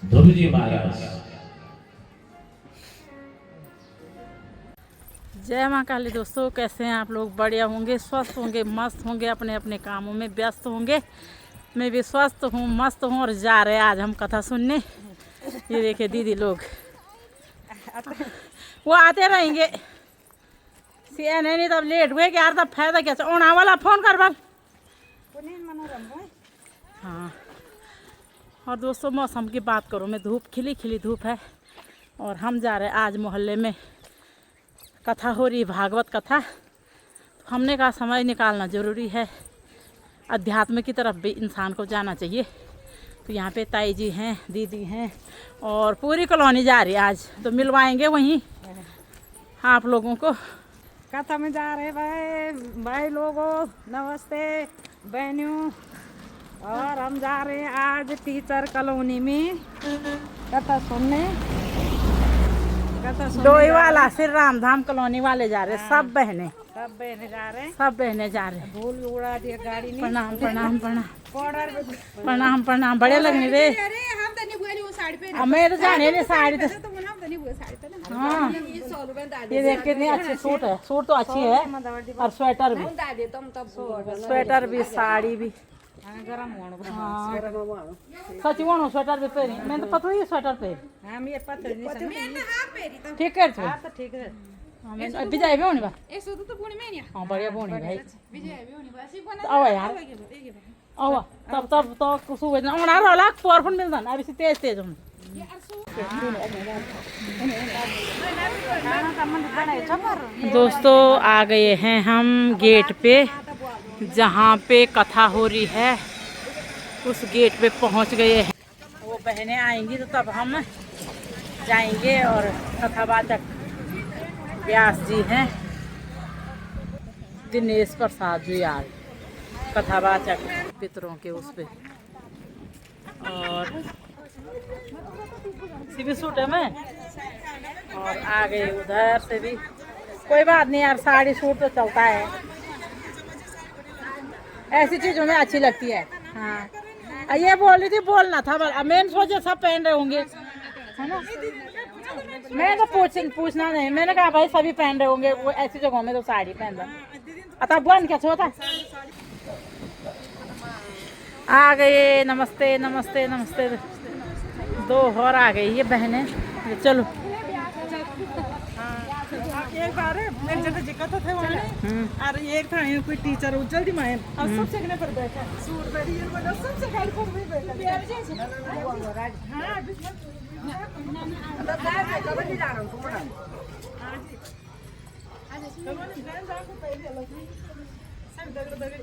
ध्रुव जी महाराज। जय माँ काली। दोस्तों कैसे हैं आप लोग? बढ़िया होंगे, स्वस्थ होंगे, मस्त होंगे, अपने अपने कामों में व्यस्त होंगे। मैं भी स्वस्थ हूँ, मस्त हूँ और जा रहे हैं आज हम कथा सुनने। ये देखिए दीदी लोग वो आते रहेंगे। नहीं तब लेट हुए कि यार तब फायदा क्या ओना वाला फोन कर बल। हाँ। और दोस्तों मौसम की बात करूँ मैं, धूप खिली खिली धूप है और हम जा रहे हैं आज मोहल्ले में कथा हो रही, भागवत कथा। हमने कहा समय निकालना ज़रूरी है, अध्यात्म की तरफ भी इंसान को जाना चाहिए। तो यहाँ पे ताई जी हैं, दीदी हैं और पूरी कॉलोनी जा रही है आज। तो मिलवाएंगे वहीं आप लोगों को। कथा में जा रहे भाई लोगों, नमस्ते बहनों। और हम जा रहे हैं आज टीचर कॉलोनी में कथा सुनने। डोई वाला श्री राम धाम कॉलोनी वाले जा रहे हैं। सब बहनें जा रहे हैं। सब बहनें जा रहे हैं। धूल उड़ा दिया गाड़ी ने। प्रणाम प्रणाम प्रणाम प्रणाम प्रणाम। बड़े लगने रे। मैं तो जाने नहीं साड़ी तो। हाँ ये देख कितनी अच्छी सूट है। सूट तो अच्छी है और स्वेटर भी, स्वेटर भी, साड़ी भी। गरम हाँ सच वो स्वेटर भी पहनी। मैं तो पता ही स्वेटर पहनी। हम ये पत्थर ठीक है ठीक है। विजय भी होनी बा। हाँ बढ़िया बोनी भाई। आओ यार आओ तब तब तो सुबह ओना रोला पावरफुल मिलता ना अभी से तेज तेज हम। दोस्तों आ गए हैं हम गेट पे, जहाँ पे कथा हो रही है उस गेट पे पहुँच गए हैं। वो बहनें आएंगी तो तब हम जाएंगे। और कथावाचक व्यास जी हैं, दिनेश प्रसाद जी यार कथावाचक पितरों के उस पे। और सिविल सूट है मैं। और आ गए उधर से भी। कोई बात नहीं यार, साड़ी सूट तो चलता है, ऐसी चीजों में अच्छी लगती है। हाँ ये बोल रही थी, बोलना था बल। मैंने सोचा सब पहन रहे होंगे है ना। मैं तो पूछना नहीं, मैंने कहा भाई सभी पहन रहे होंगे। वो ऐसी जगहों में तो साड़ी पहन रहा। अतः बन क्या छोटा। आ गए। नमस्ते नमस्ते नमस्ते। दो और आ गई ये बहनें। चलो एक बार मेरे जगह जिक्कत थे वहाँ। और एक था कोई टीचर जल्दी में और सब सेकने पर बैठा सूट पहनी ये वाला सबसे गाड़ी पर भी बैठा। हां अंदर जाए कब नहीं जा रहा हूं तुम्हारा। हां जी आज कलोनी प्लान जा को पहले अलग नहीं सब दगड़ दगड़।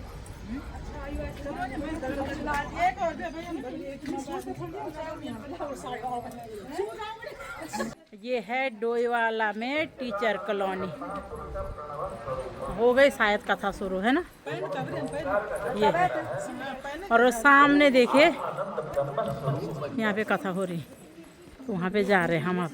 अच्छा आयु आज कलोनी में दगड़ दगड़ एक और दे भाई अंदर एक सूट से ये है डोईवाला में टीचर कॉलोनी। हो गई शायद कथा शुरू है ना। ये है। और सामने देखिए यहाँ पे कथा हो रही, तो वहाँ पे जा रहे हैं हम अब।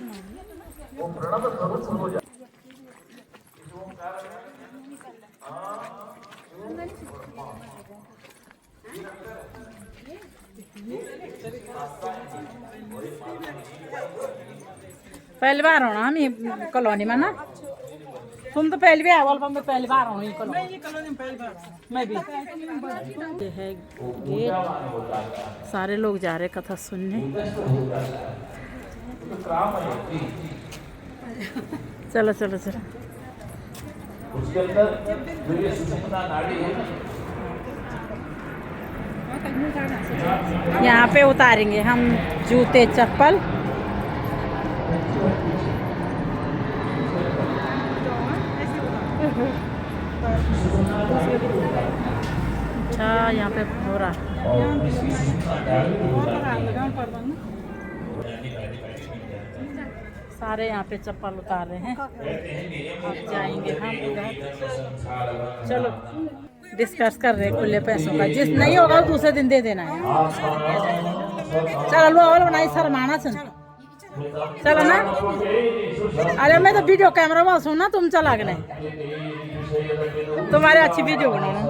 पहली बार होना हम ये कॉलोनी में ना। तुम तो पहली बार में पहली बार हो कॉलोनी में। पहली बार मैं भी। ये है गेट, सारे लोग जा रहे कथा सुनने। चलो चलो चलो। उसके अंदर जो ये सुषुम्ना नाड़ी है यहाँ पे उतारेंगे हम जूते चप्पल। अच्छा यहाँ पे हो रहा। सारे यहाँ पे चप्पल उतार रहे हैं। अब जाएंगे हम उधर। चलो डिस्कस कर रहे हैं खुले पैसों का। जिस नहीं होगा दूसरे दिन दे देना है। चलो लो और बनाई शर्माना सुन। चला ना। अरे मैं तो वीडियो कैमरा में हूँ ना, तुम चला के नहीं, तुम्हारे अच्छी वीडियो बनाना।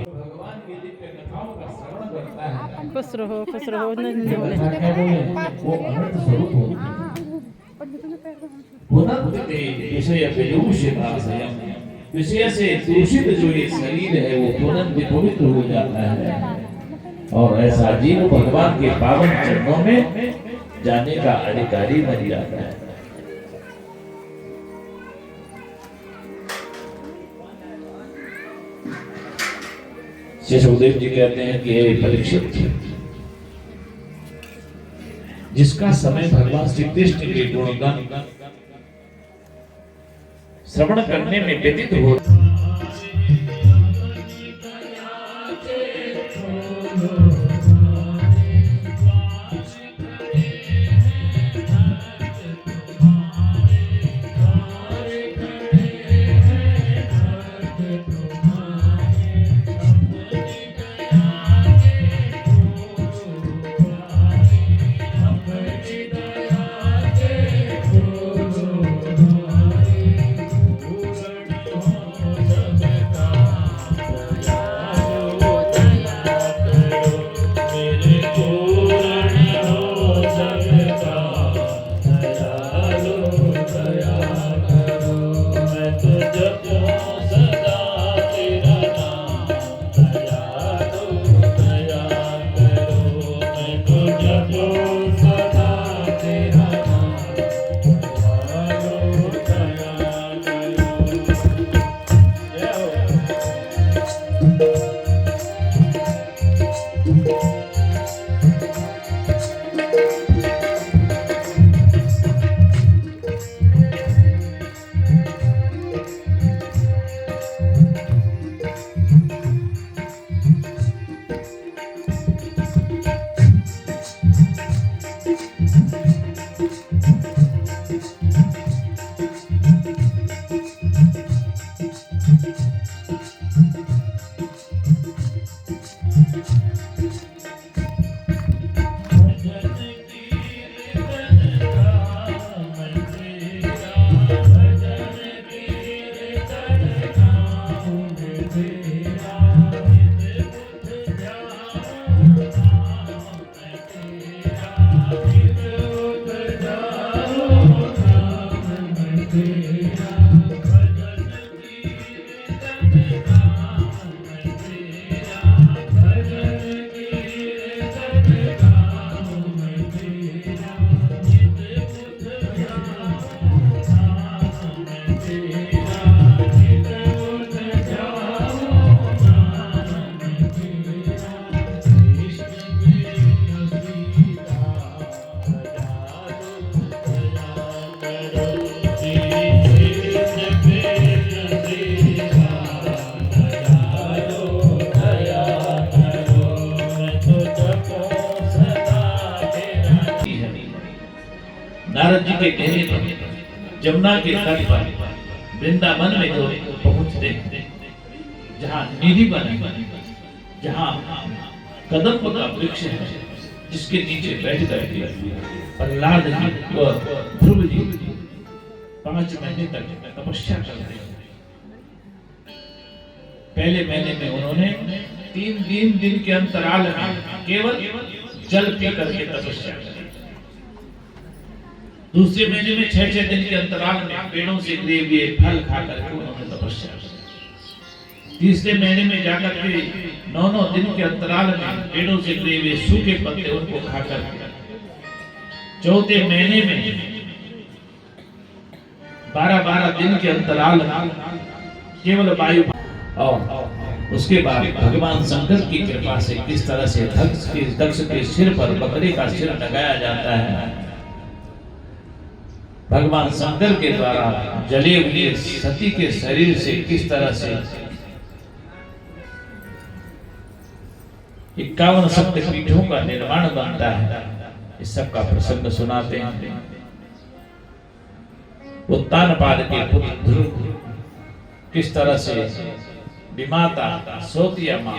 भगवान की दिव्य कथाओं का श्रवण करता है। खुश रहो वो अमृत स्वरूप पुनर्ते विषय विदूषिताशयम्। विषय से दूषित जो ये शरीर है वो तुरंत पवित्र हो जाता है और ऐसा जीव भगवान के पावन चरणों में जाने का अधिकारी बन जाता है। श्री सुखदेव जी कहते हैं कि हे परीक्षित, जिसका समय भगवान श्री कृष्ण के गुणगान श्रवण करने में व्यतीत हो, नारद जी के कहने पर जमुना के तट पर वृंदावन में जो पहुंचते, जहाँ निधि बने, जहाँ कदम का वृक्ष है, जिसके नीचे बैठ करके प्रहलाद जी और ध्रुव जी 5 महीने तक तपस्या कर रहे हैं। पहले महीने में उन्होंने 3 दिन के अंतराल में केवल जल पी करके तपस्या की। दूसरे महीने में 6 दिन के अंतराल में पेड़ों से गिरे हुए फल खा करके उन्होंने तपस्या की। तीसरे महीने में जाकर के 9 दिन के अंतराल में पेड़ों से गिरे हुए सूखे पत्ते उनको खा करके, चौथे महीने में 12 दिन के अंतराल में केवल वायु, और उसके बाद भगवान शंकर की कृपा से किस तरह से दक्ष के सिर पर बकरी का सिर लगाया जाता है, भगवान शंकर के द्वारा जले हुए सती के शरीर से किस तरह से 51 शक्ति पीठों का निर्माण बनता है, इस सब का प्रसंग सुनाते हैं। उत्तानपाद के पुत्र ध्रुव किस तरह से विमाता सोतिया माँ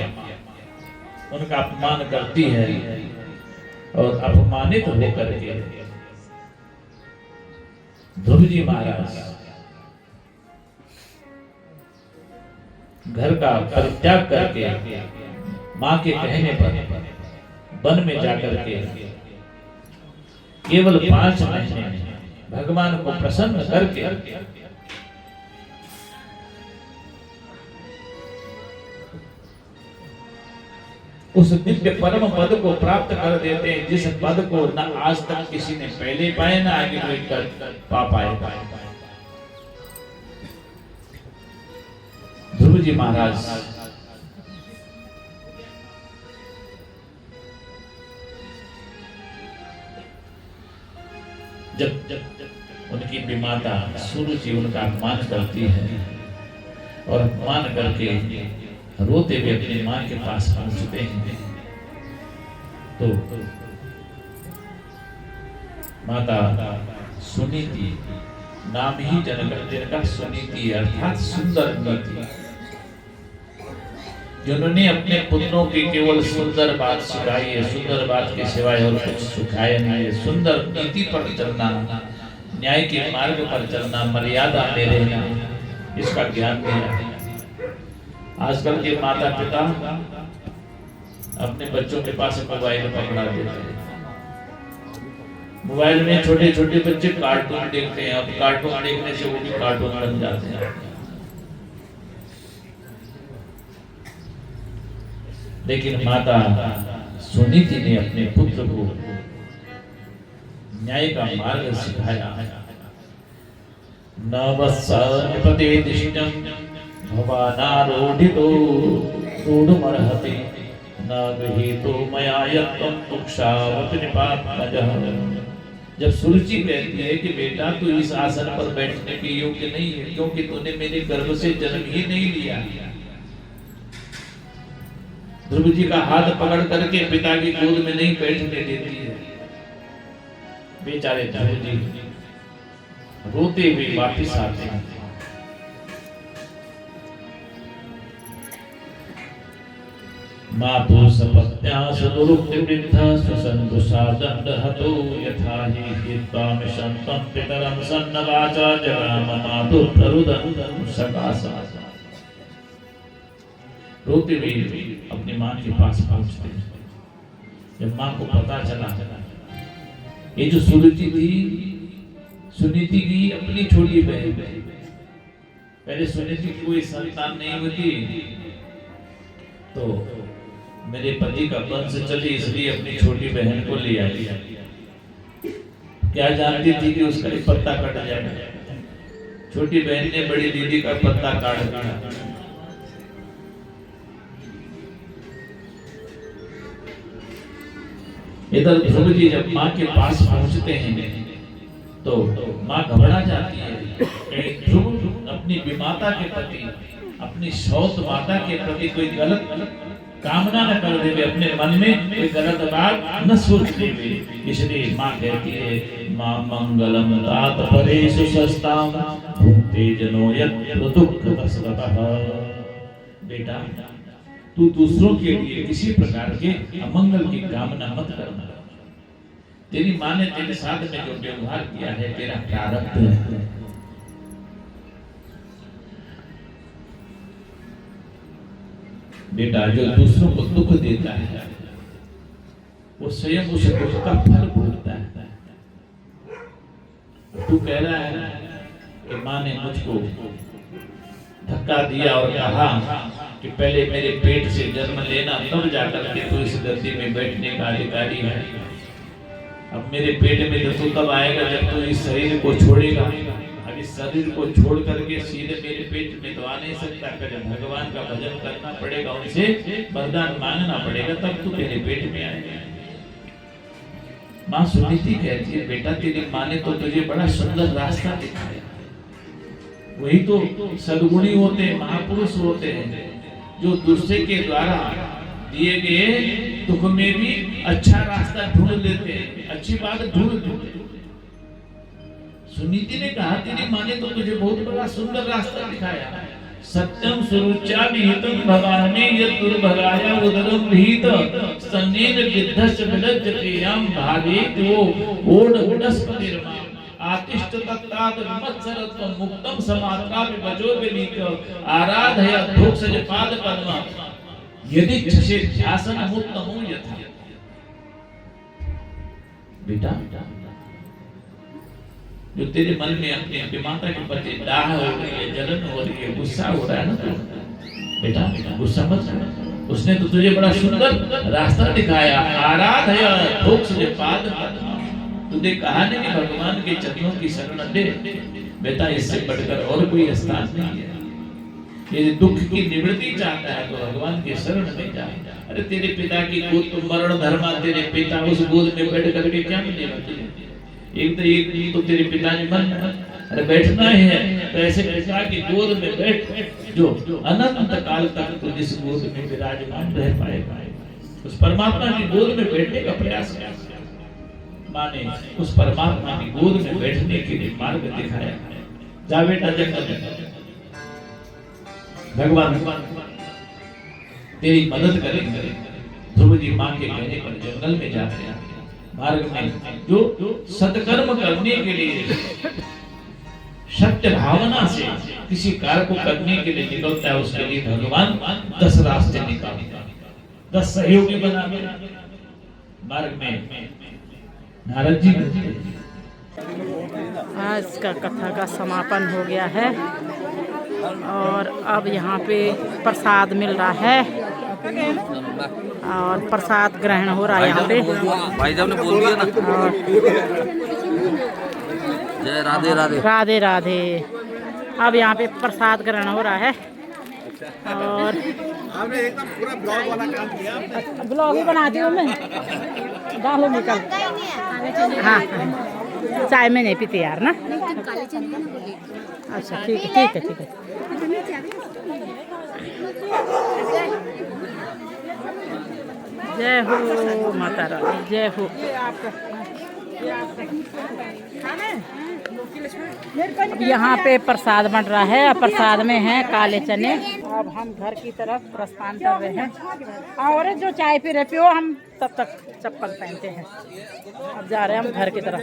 उनका अपमान करती है और अपमानित होकर के ध्रुव जी महाराज घर का परित्याग करके माँ के कहने पर वन में जाकर के केवल 5 महीने में भगवान को प्रसन्न करके उस दिव्य परम पद को प्राप्त कर देते हैं, जिस पद को न आज तक किसी ने पहले पाए ना आगे कोई कर पा पाएगा। ध्रुव जी महाराज जब उनकी विमाता सुरुचि उनका अपमान करती है और अपमान करके रोते हुए अपनी मां के पास पहुंचते हैं, तो माता सुनीति, नाम ही जनक का सुनीति अर्थात सुंदर नीति, जिन्होंने अपने पुत्रों की केवल सुंदर बात सिखाई है, सुंदर बात के सिवाय और कुछ सिखाया नहीं है। सुंदर नीति पर चलना, न्याय के मार्ग पर चलना, मर्यादा में रहना, इसका ज्ञान दिया है। आजकल के माता पिता अपने बच्चों के पास मोबाइल पकड़ा देते हैं। मोबाइल में छोटे छोटे बच्चे कार्टून देखते हैं। अब कार्टून देखने से वो भी कार्टून बन जाते हैं। लेकिन माता सुनीति ने अपने पुत्र को न्याय का मार्ग सिखाया। न वत्सपते दिष्टं भवानारूढ़ितो रूढ़मर्हति न गृहीतो मया यत्त्वं तुक्षावत निपातमजः। जब सुरुचि कहती है कि बेटा तू इस आसन पर बैठने के योग्य नहीं है, क्योंकि तूने मेरे गर्भ से जन्म ही नहीं लिया। ध्रुव जी का हाथ पकड़ करके पिता की गोद में नहीं बैठने देती है। बेचारे ध्रुव जी रोते हुए वापिस आते हैं। मातु सपत्न्या सदुरुक्तिवृद्धा स्वसन्दुषादण्डहतो यथा हि हित्वामि सन्तं पितरं सन्नवाचा जगाम मातु प्ररुदनं सकासा। रोते हुए अपनी माँ के पास पहुंचते हैं। जब माँ को पता चला ये जो सुरुचि थी, सुनीति की अपनी छोटी बहन, पहले सुनीति की कोई संतान नहीं होती, तो मेरे पति का वंश चली इसलिए अपनी छोटी बहन को ले आई। क्या जानती थी कि उसका पत्ता कट जाएगा। छोटी बहन ने बड़ी दीदी का पत्ता काट दिया। इधर ध्रुव जी जब माँ के पास पहुंचते हैं तो माँ घबरा जाती है। ध्रुव अपनी विमाता के प्रति, अपनी सौत माता के प्रति कोई गलत कामना न कर देवे, अपने मन में कोई गलत बात न सोच देवे। इसलिए माँ कहती है माँ मंगलम तात परेषु सस्ताम भुक्ते जनो यत् दुःख तस्वतः। बेटा तू दूसरों के लिए किसी प्रकार के अमंगल की कामना मत करना। तेरी माँ ने तेरे साथ में जो व्यवहार किया है तेरा प्रारब्ध है। बेटा जो दूसरों को दुख देता है वो स्वयं उस दुख का फल भोगता है। तू कह रहा है कि माँ ने मुझको धक्का दिया और कहा कि पहले मेरे पेट से जन्म लेना तब जाकर के तू इस गद्दी में बैठने का अधिकारी है। अब मेरे पेट में तो तू तब आएगा जब तू इस शरीर को छोड़ेगा। अब इस शरीर को छोड़ करके सीधे मेरे पेट में तो आ नहीं सकता। जब भगवान का भजन करना पड़ेगा, उनसे वरदान मांगना पड़ेगा, तब तू मेरे पेट में आएगा। माँ सुनीति कहती है बेटा तेरी माँ ने तो तुझे बड़ा सुंदर रास्ता दिखाया। वही तो सद्गुणी होते हैं, महापुरुष होते हैं, जो दूसरे के द्वारा दिए गए दुख में भी अच्छा रास्ता ढूंढ लेते हैं, अच्छी बात ढूंढ। सुनीति ने कहा तेरी माँ ने तो तुझे बहुत बड़ा सुंदर रास्ता दिखाया, सत्यम सुरुच्या विहितं भवानी यत् दुर्भगाया उदरम विहित सन्नेन विद्धस्य विलज्जते यम भावेत वो ओड उडस्पतिर्मा आतिष्ठ तत्ताद विमत्सरत्वं मुक्तम समात्रा विभजो विलीक आराधय धोक्षज पाद पद्म यदि छसे ध्यासन मुक्तमो यथा। बेटा जो तेरे मन में अपने माता के प्रति दाह हो रही है, जलन हो रही है, गुस्सा हो रहा है ना, तो बेटा गुस्सा मत कर। उसने तो तुझे बड़ा सुंदर रास्ता दिखाया, आराधय धोक्षज पाद पद्म। तुझे कहा नहीं कि भगवान के चरणों की शरण ले, बेटा इससे बढ़कर और कोई स्थान नहीं है। यदि दुख की निवृत्ति चाहता है तो भगवान के शरण में जा। अरे तेरे पिता की गोद तो मरण धर्मा, तेरे पिता उस गोद में बैठ करके क्या मिलेगा तुझे? एक तो तेरे पिता ने मन, अरे बैठना ही है तो ऐसे पिता की गोद में बैठ जो अनंत काल तक तू जिस गोद में विराजमान रह पाएगा, उस परमात्मा की गोद में बैठने का प्रयास कर। माने उस परमात्मा की गोद में बैठने के लिए मार्ग दिखाया। जा बेटा जंगल में, भगवान तेरी मदद करेंगे। ध्रुव जी मां के कहने पर जंगल में जाते हैं। मार्ग में जो सत्कर्म करने के लिए सत्य भावना से किसी कार्य को करने के लिए निकलता है, उसके लिए भगवान 10 रास्ते निकालते हैं, 10 सहयोगी बनाते हैं। मार्ग में नारद जी आज का कथा का समापन हो गया है और अब यहाँ पे प्रसाद मिल रहा है और प्रसाद ग्रहण हो रहा है यहाँ पे। भाई साहब ने बोल दिया ना। जय राधे राधे। राधे राधे। अब यहाँ पे प्रसाद ग्रहण हो रहा है और आपने एकदम पूरा ब्लॉग वाला काम किया। ब्लॉग ही बनाती हूँ मैं, डालो निकल। हाँ चाय में नहीं पीती यार ना। अच्छा ठीक है ठीक है ठीक है। जय हो माता रानी, जय हो। अब यहाँ पे प्रसाद बन रहा है। प्रसाद में है काले चने। अब हम घर की तरफ प्रस्थान कर रहे हैं और जो चाय पी रहे पियो, हम तब तक चप्पल पहनते हैं। अब जा रहे हैं हम घर की तरफ,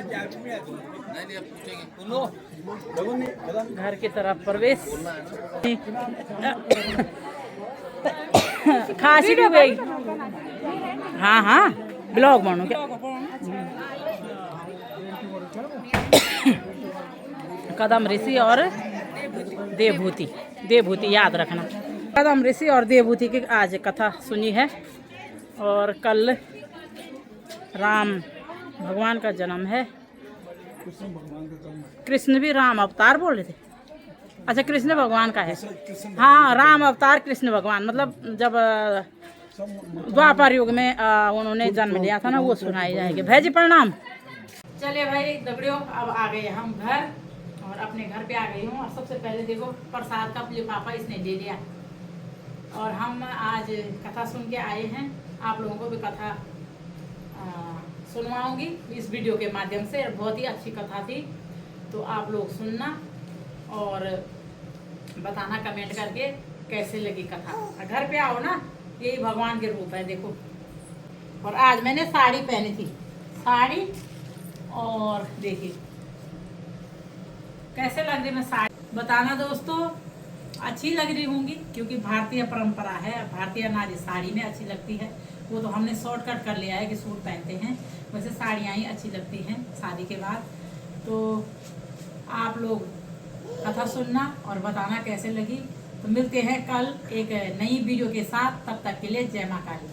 घर की तरफ प्रवेश। खांसी भी गई। हाँ हाँ ब्लॉग बनो क्या। कदम ऋषि और देवभूति, देवभूति याद रखना। कदम ऋषि और देवभूति की आज कथा सुनी है और कल राम भगवान का जन्म है। कृष्ण भी राम अवतार बोल रहे थे। अच्छा कृष्ण भगवान का है। हाँ राम अवतार कृष्ण भगवान, मतलब जब द्वापर युग में उन्होंने जन्म लिया था ना, वो सुनाई जाएगी। भाई जी प्रणाम। चलिए भाई दबड़ियो, अब आ गए हम घर और अपने घर पे आ गई हूँ। और सबसे पहले देखो प्रसाद का लिफाफा इसने दे दिया और हम आज कथा सुन के आए हैं। आप लोगों को भी कथा सुनवाऊंगी इस वीडियो के माध्यम से। बहुत ही अच्छी कथा थी, तो आप लोग सुनना और बताना कमेंट करके कैसे लगी कथा। घर पे आओ ना, यही भगवान के रूप है देखो। और आज मैंने साड़ी पहनी थी, साड़ी, और देखिए कैसे लग रही मैं साड़ी। बताना दोस्तों अच्छी लग रही होंगी, क्योंकि भारतीय परंपरा है, भारतीय नारी साड़ी में अच्छी लगती है। वो तो हमने शॉर्टकट कर लिया है कि सूट पहनते हैं, वैसे साड़ियाँ ही अच्छी लगती हैं शादी के बाद। तो आप लोग कथा सुनना और बताना कैसे लगी। तो मिलते हैं कल एक नई वीडियो के साथ, तब तक के लिए जय मां काली।